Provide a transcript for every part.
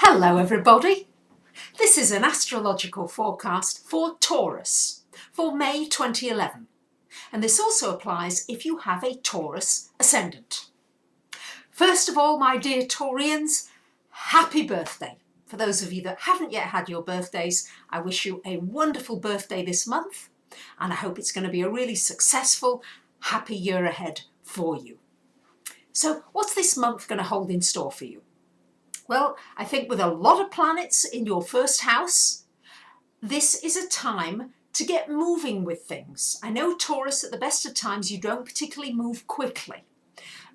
Hello everybody, this is an astrological forecast for Taurus for May 2011, and this also applies if you have a Taurus ascendant. First of all, my dear Taurians, happy birthday. For those of you that haven't yet had your birthdays, I wish you a wonderful birthday this month, and I hope it's going to be a really successful, happy year ahead for you. So what's this month going to hold in store for you? Well, I think with a lot of planets in your first house, this is a time to get moving with things. I know, Taurus, at the best of times you don't particularly move quickly.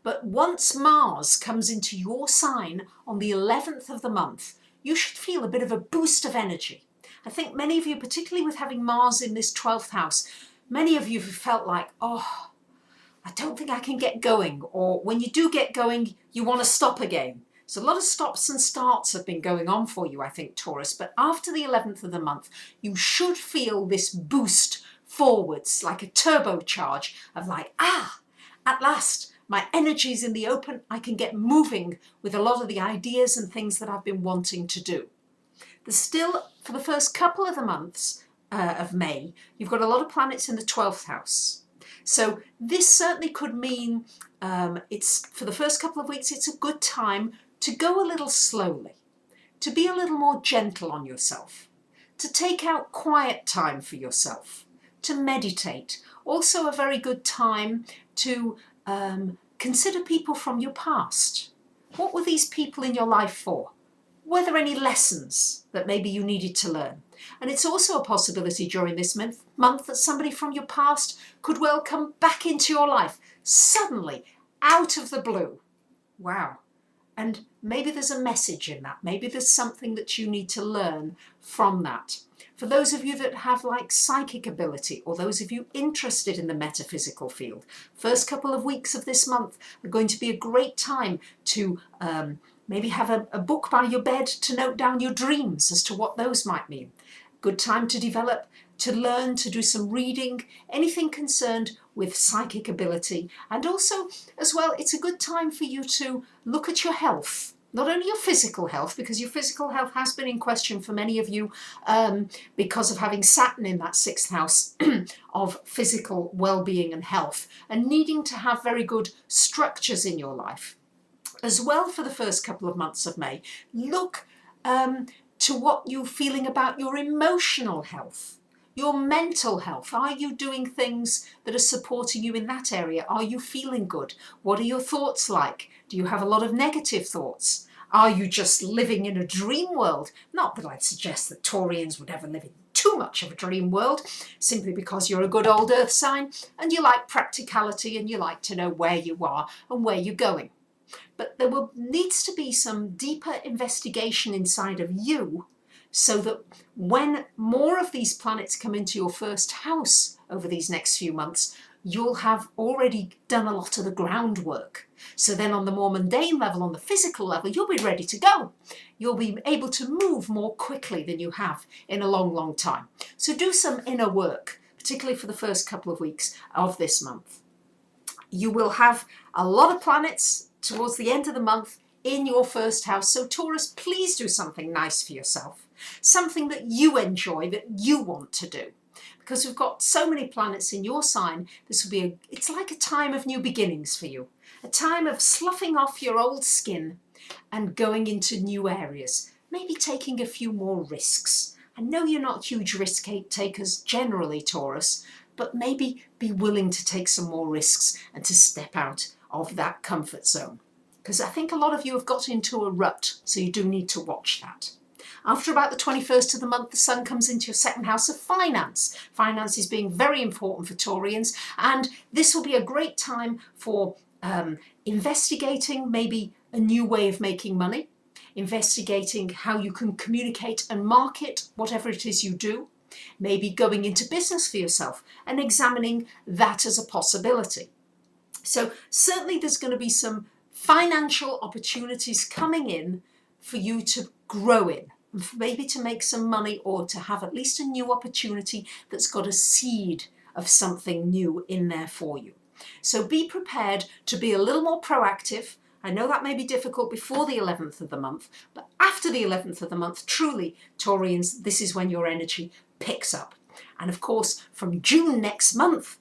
But once Mars comes into your sign on the 11th of the month, you should feel a bit of a boost of energy. I think many of you, particularly with having Mars in this 12th house, many of you have felt like, oh, I don't think I can get going. Or when you do get going, you want to stop again. So a lot of stops and starts have been going on for you, I think, Taurus. But after the 11th of the month, you should feel this boost forwards, like a turbocharge of like, at last, my energy's in the open. I can get moving with a lot of the ideas and things that I've been wanting to do. There's still, for the first couple of the months of May, you've got a lot of planets in the 12th house. So this certainly could mean it's for the first couple of weeks, it's a good time to go a little slowly, to be a little more gentle on yourself, to take out quiet time for yourself, to meditate. Also a very good time to consider people from your past. What were these people in your life for? Were there any lessons that maybe you needed to learn? And it's also a possibility during this month that somebody from your past could well come back into your life, suddenly, out of the blue. Wow. And maybe there's a message in that. Maybe there's something that you need to learn from that. For those of you that have like psychic ability, or those of you interested in the metaphysical field, first couple of weeks of this month are going to be a great time to maybe have a book by your bed to note down your dreams as to what those might mean. Good time to develop, to learn, to do some reading, anything concerned with psychic ability. And also, as well, it's a good time for you to look at your health. Not only your physical health, because your physical health has been in question for many of you because of having Saturn in that 6th house of physical well-being and health, and needing to have very good structures in your life. As well, for the first couple of months of May, look to what you're feeling about your emotional health, your mental health. Are you doing things that are supporting you in that area? Are you feeling good? What are your thoughts like? Do you have a lot of negative thoughts? Are you just living in a dream world? Not that I'd suggest that Taurians would ever live in too much of a dream world, simply because you're a good old earth sign and you like practicality and you like to know where you are and where you're going. But there needs to be some deeper investigation inside of you, so that when more of these planets come into your first house over these next few months, you'll have already done a lot of the groundwork. So then on the more mundane level, on the physical level, you'll be ready to go. You'll be able to move more quickly than you have in a long, long time. So do some inner work, particularly for the first couple of weeks of this month. You will have a lot of planets towards the end of the month in your first house. So Taurus, please do something nice for yourself, something that you enjoy, that you want to do. Because we've got so many planets in your sign, this will be it's like a time of new beginnings for you, a time of sloughing off your old skin and going into new areas, maybe taking a few more risks. I know you're not huge risk takers generally, Taurus, but maybe be willing to take some more risks and to step out of that comfort zone. Because I think a lot of you have got into a rut, so you do need to watch that. After about the 21st of the month, the sun comes into your 2nd house of finance. Finance is being very important for Taurians, and this will be a great time for investigating maybe a new way of making money, investigating how you can communicate and market whatever it is you do, maybe going into business for yourself and examining that as a possibility. So certainly there's going to be some financial opportunities coming in for you to grow in, maybe to make some money, or to have at least a new opportunity that's got a seed of something new in there for you. So be prepared to be a little more proactive. I know that may be difficult before the 11th of the month, but after the 11th of the month, truly, Taurians, this is when your energy picks up. And of course, from June next month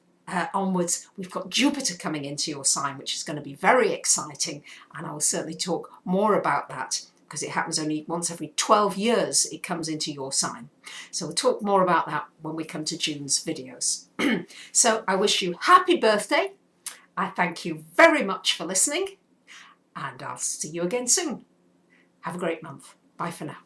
onwards, we've got Jupiter coming into your sign, which is going to be very exciting. And I will certainly talk more about that because it happens only once every 12 years it comes into your sign. So we'll talk more about that when we come to June's videos. So I wish you happy birthday. I thank you very much for listening, and I'll see you again soon. Have a great month. Bye for now.